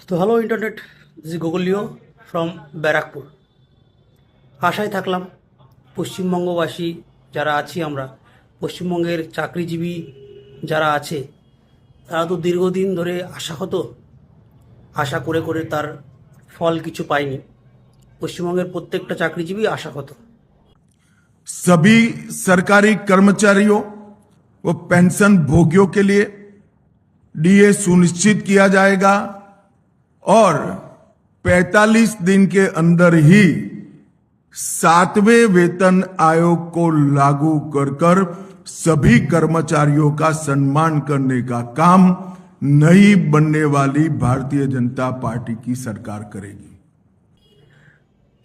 তো hello internet, this is Google Leo from Barrackpore. আশায় থাকলাম পশ্চিমবঙ্গবাসী যারা আছি আমরা, পশ্চিমবঙ্গের চাকরিজীবী যারা আছে, তারা তো দীর্ঘদিন ধরে আশা করে করে তার ফল কিছু পায়নি। পশ্চিমবঙ্গের প্রত্যেকটা চাকরিজীবী আশাহত। सभी सरकारी कर्मचारियों व पेंशन भोगियों के लिए डीए सुनिश्चित किया जाएगा और 45 दिन के अंदर ही 7वें वेतन आयोग को लागू कर कर सभी कर्मचारियों का सम्मान करने का काम नई बनने वाली भारतीय जनता पार्टी की सरकार करेगी।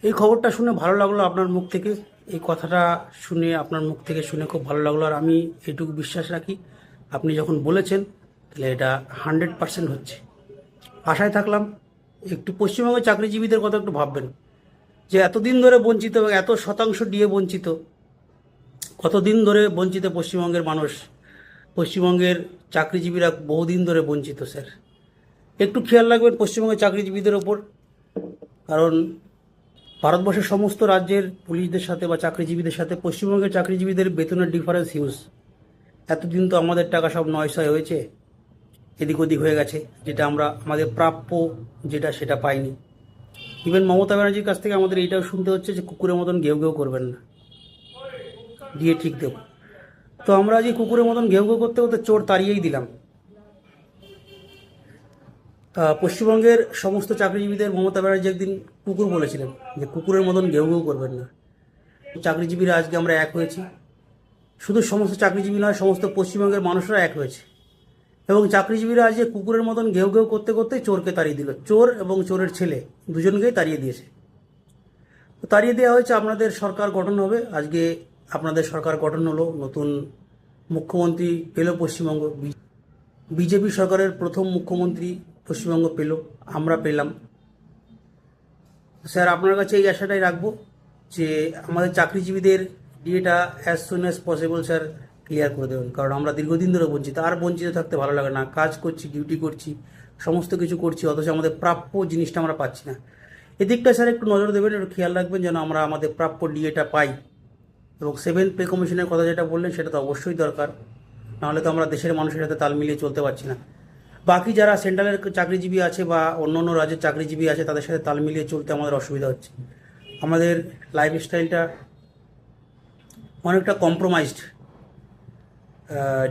এই খবরটা শুনে ভালো লাগলো আপনার মুখ থেকে, এই কথাটা শুনে আপনার মুখ থেকে শুনে খুব ভালো লাগলো। আর আমি এইটুকু বিশ্বাস রাখি, আপনি যখন বলেছেন তাহলে এটা 100% হচ্ছে। আশায় থাকলাম। একটু পশ্চিমবঙ্গের চাকরিজীবীদের কথা একটু ভাববেন, যে এতদিন ধরে বঞ্চিত এবং এত শতাংশ ডিএ বঞ্চিত, কতদিন ধরে বঞ্চিত পশ্চিমবঙ্গের মানুষ, পশ্চিমবঙ্গের চাকরিজীবীরা বহুদিন ধরে বঞ্চিত স্যার। একটু খেয়াল রাখবেন পশ্চিমবঙ্গের চাকরিজীবীদের ওপর, কারণ ভারতবর্ষের সমস্ত রাজ্যের পুলিশদের সাথে বা চাকরিজীবীদের সাথে পশ্চিমবঙ্গের চাকরিজীবীদের বেতনের ডিফারেন্স হিউজ। এতদিন তো আমাদের টাকা সব নয়সয় হয়েছে, এদিক ওদিক হয়ে গেছে, যেটা আমরা আমাদের প্রাপ্য যেটা সেটা পাইনি। ইভেন মমতা ব্যানার্জির কাছ থেকে আমাদের এইটাও শুনতে হচ্ছে যে কুকুরের মতন ঘেউ ঘেউ করবেন না, দিয়ে ঠিক দেব। তো আমরা আজ কুকুরের মতন ঘেউ ঘেউ করতে করতে চোর তাড়িয়েই দিলাম। পশ্চিমবঙ্গের সমস্ত চাকরিজীবীদের মমতা ব্যানার্জি একদিন কুকুর বলেছিলেন, যে কুকুরের মতন ঘেউ ঘেউ করবেন না। চাকরিজীবীরা আজকে আমরা এক হয়েছি, শুধু সমস্ত চাকরিজীবী নয়, সমস্ত পশ্চিমবঙ্গের মানুষরা এক হয়েছে। এবং চাকরিজীবীরা আজকে কুকুরের মতন ঘেউ ঘেউ করতে করতে চোরকে তাড়িয়ে দিল। চোর এবং চোরের ছেলে দুজনকেই তাড়িয়ে দিয়েছে। তো তাড়িয়ে দেওয়া হয়েছে, আপনাদের সরকার গঠন হবে। আজকে আপনাদের সরকার গঠন হলো, নতুন মুখ্যমন্ত্রী পেল পশ্চিমবঙ্গ। বিজেপি সরকারের প্রথম মুখ্যমন্ত্রী পশ্চিমবঙ্গ পেল, আমরা পেলাম। স্যার আপনার কাছে এই আশাটাই রাখবো যে আমাদের চাকরিজীবীদের ডিএটা as soon as possible sir clear করে দেবেন, কারণ আমরা দীর্ঘদিন ধরে বঞ্চিত। আর বঞ্চিত থাকতে ভালো লাগে না। কাজ করছি, ডিউটি করছি, সমস্ত কিছু করছি, অথচ আমাদের প্রাপ্য জিনিসটা আমরা পাচ্ছি না। এদিকটা স্যার একটু নজর দেবেন, একটু খেয়াল রাখবেন যেন আমরা আমাদের প্রাপ্য ডিএটা পাই। এবং 7th পে কমিশনের কথা যেটা বললেন সেটা তো অবশ্যই দরকার, নাহলে তো আমরা দেশের মানুষের সাথে তাল মিলিয়ে চলতে পারছি না। বাকি যারা সেন্ট্রালের চাকরিজীবী আছে বা অন্য অন্য রাজ্যের চাকরিজীবী আছে, তাদের সাথে তাল মিলিয়ে চলতে আমাদের অসুবিধা হচ্ছে। আমাদের লাইফস্টাইলটা অনেকটা কম্প্রোমাইজড।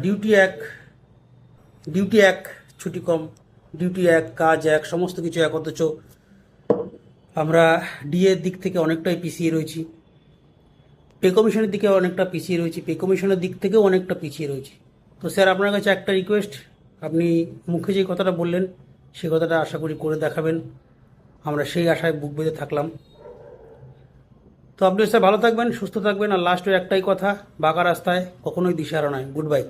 ডিউটি এক, ছুটি কম, ডিউটি এক, কাজ এক, সমস্ত কিছু এক, অথচ আমরা ডিএর দিক থেকে অনেকটাই পিছিয়ে রয়েছি, পে কমিশনের দিকে অনেকটা পিছিয়ে রয়েছি, পে কমিশনের দিক থেকেও অনেকটা পিছিয়ে রয়েছি। তো স্যার আপনার কাছে একটা রিকোয়েস্ট, আপনি মুখে যে কথাটা বললেন সেই কথাটা আশা করি করে দেখাবেন। আমরা সেই আশায় বুক বেঁধে থাকলাম। তো আপনি স্যার ভালো থাকবেন, সুস্থ থাকবেন। আর লাস্টের একটাই কথা, বাঁকা রাস্তায় কখনোই দিশাহারা নয়। Good bye.